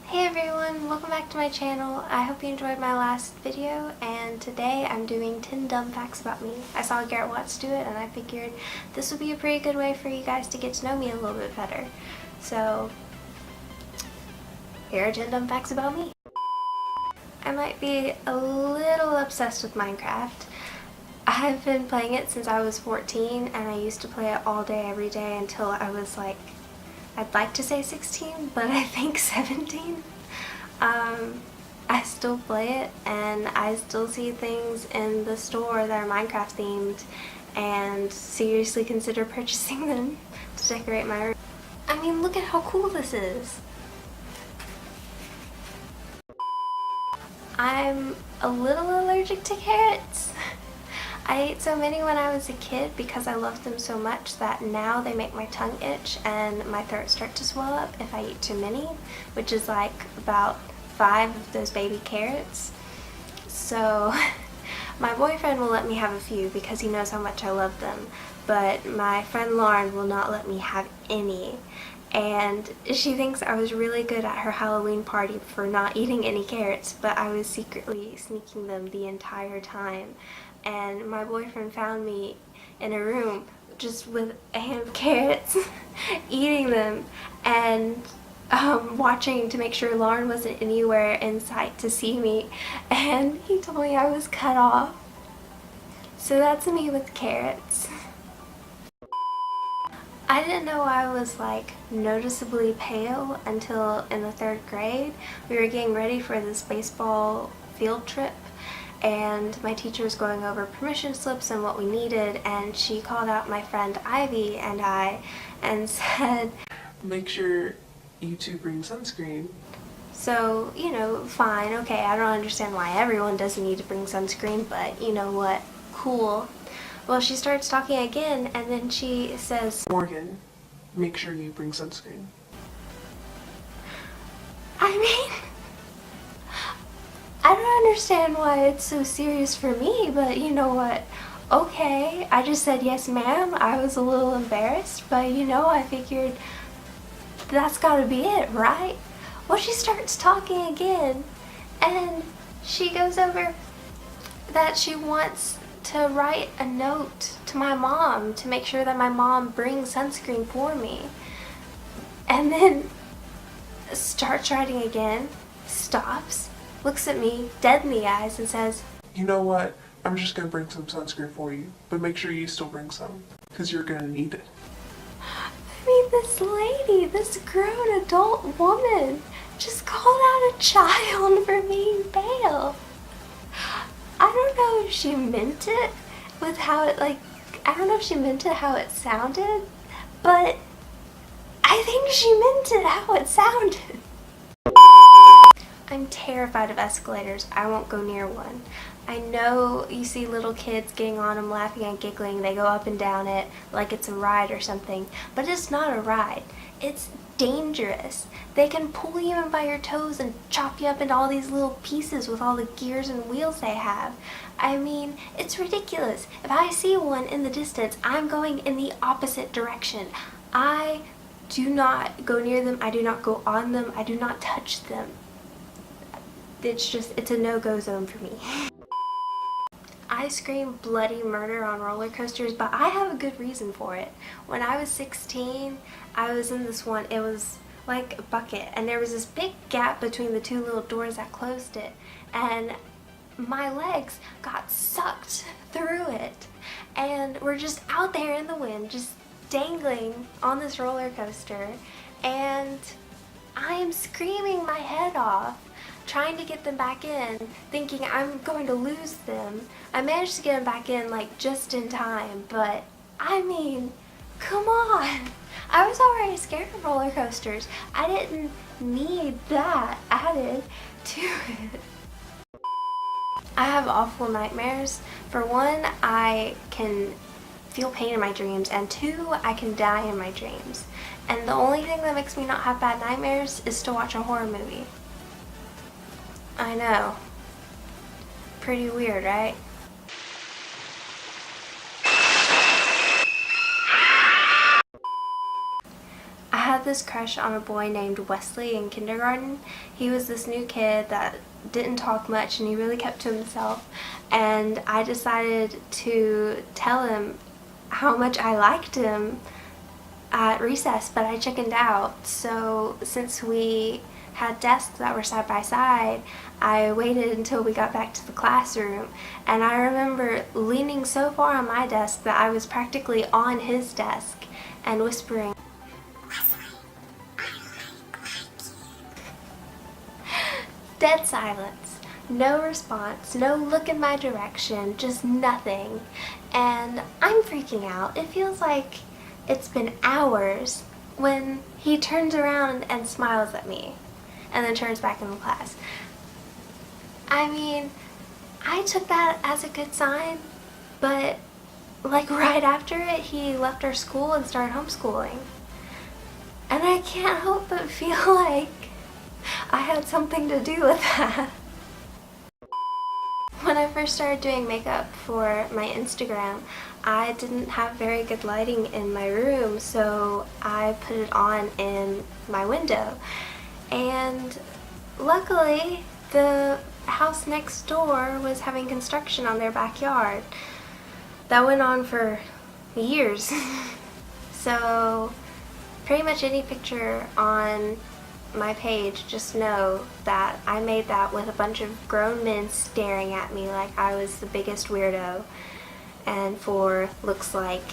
Hey everyone, welcome back to my channel. I hope you enjoyed my last video, and today I'm doing 10 dumb facts about me. I saw Garrett Watts do it and I figured this would be a pretty good way for you guys to get to know me a little bit better. So, here are 10 dumb facts about me. I might be a little obsessed with Minecraft. I've been playing it since I was 14 and I used to play it all day every day until I was like, I'd like to say 16, but I think 17. I still play it and I still see things in the store that are Minecraft themed and seriously consider purchasing them to decorate my room. I mean, look at how cool this is. I'm a little allergic to carrots. I ate so many when I was a kid because I loved them so much that now they make my tongue itch and my throat start to swell up if I eat too many, which is like about 5 of those baby carrots. So my boyfriend will let me have a few because he knows how much I love them, but my friend Lauren will not let me have any. And she thinks I was really good at her Halloween party for not eating any carrots, but I was secretly sneaking them the entire time. And my boyfriend found me in a room just with a hand of carrots, eating them, and watching to make sure Lauren wasn't anywhere in sight to see me, and he told me I was cut off. So that's me with carrots. I didn't know I was like noticeably pale until in the 3rd grade. We were getting ready for this baseball field trip and my teacher was going over permission slips and what we needed, and she called out my friend Ivy and I and said, "Make sure you two bring sunscreen." So, you know, fine, okay, I don't understand why everyone doesn't need to bring sunscreen, but you know what, cool. Well, she starts talking again and then she says, "Morgan, make sure you bring sunscreen." I mean, I don't understand why it's so serious for me, but you know what? Okay, I just said yes ma'am. I was a little embarrassed, but you know, I figured that's gotta be it, right? Well, she starts talking again, and she goes over that she wants to write a note to my mom to make sure that my mom brings sunscreen for me. And then starts writing again, stops, looks at me dead in the eyes and says, "You know what? I'm just gonna bring some sunscreen for you, but make sure you still bring some, because you're gonna need it." I mean, this lady, this grown adult woman, just called out a child for being pale. I don't know if she meant it with how it, like, I don't know if she meant it how it sounded, but I think she meant it how it sounded. I'm terrified of escalators. I won't go near one. I know you see little kids getting on them, laughing and giggling. They go up and down it like it's a ride or something, but it's not a ride. It's dangerous. They can pull you in by your toes and chop you up into all these little pieces with all the gears and wheels they have. I mean, it's ridiculous. If I see one in the distance, I'm going in the opposite direction. I do not go near them. I do not go on them. I do not touch them. It's a no-go zone for me. I scream bloody murder on roller coasters, but I have a good reason for it. When I was 16, I was in this one, it was like a bucket, and there was this big gap between the 2 little doors that closed it, and my legs got sucked through it, and we're just out there in the wind, just dangling on this roller coaster, and I am screaming my head off, trying to get them back in, thinking I'm going to lose them. I managed to get them back in like just in time, but I mean, come on. I was already scared of roller coasters. I didn't need that added to it. I have awful nightmares. For one, I can feel pain in my dreams, and 2, I can die in my dreams. And the only thing that makes me not have bad nightmares is to watch a horror movie. I know. Pretty weird, right? I had had this crush on a boy named Wesley in kindergarten. He was this new kid that didn't talk much and he really kept to himself, and I decided to tell him how much I liked him at recess, but I chickened out. So since we had desks that were side by side, I waited until we got back to the classroom, and I remember leaning so far on my desk that I was practically on his desk and whispering, dead silence, no response, no look in my direction, just nothing. And I'm freaking out. It feels like it's been hours when he turns around and smiles at me and then turns back in the class. I mean, I took that as a good sign, but like right after it, he left our school and started homeschooling. And I can't help but feel like I had something to do with that. When I first started doing makeup for my Instagram, I didn't have very good lighting in my room, so I put it on in my window. And luckily, the house next door was having construction on their backyard. That went on for years. So pretty much any picture on my page, just know that I made that with a bunch of grown men staring at me like I was the biggest weirdo. And for looks like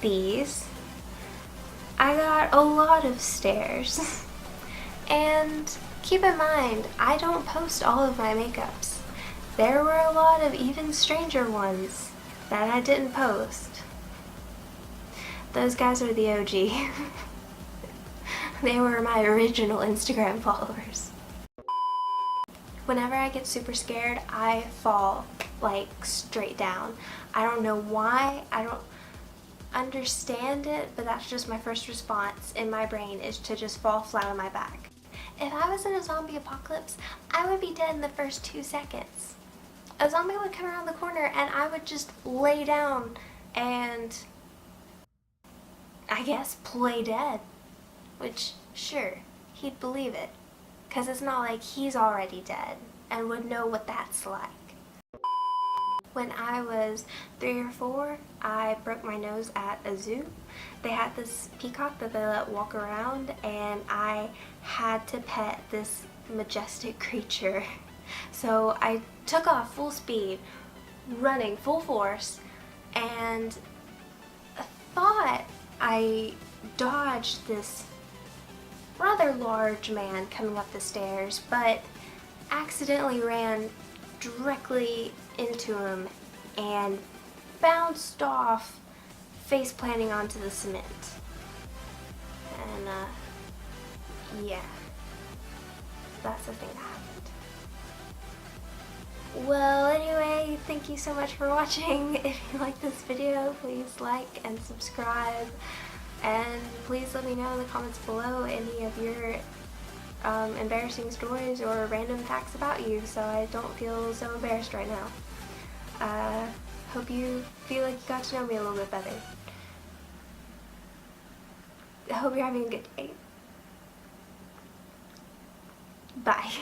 these, I got a lot of stares. And keep in mind, I don't post all of my makeups. There were a lot of even stranger ones that I didn't post. Those guys are the OG. They were my original Instagram followers. Whenever I get super scared, I fall like straight down. I don't know why, I don't understand it, but that's just my first response in my brain, is to just fall flat on my back. If I was in a zombie apocalypse, I would be dead in the first 2 seconds. A zombie would come around the corner and I would just lay down and, I guess, play dead. Which, sure, he'd believe it, because it's not like he's already dead and would know what that's like. When I was 3 or 4, I broke my nose at a zoo. They had this peacock that they let walk around, and I had to pet this majestic creature. So I took off full speed, running full force, and thought I dodged this rather large man coming up the stairs, but accidentally ran directly into him and bounced off, face planting onto the cement. And yeah, that's the thing that happened. Well, anyway, thank you so much for watching. If you like this video, please like and subscribe. And please let me know in the comments below any of your embarrassing stories or random facts about you, so I don't feel so embarrassed right now. Hope you feel like you got to know me a little bit better. I hope you're having a good day. Bye.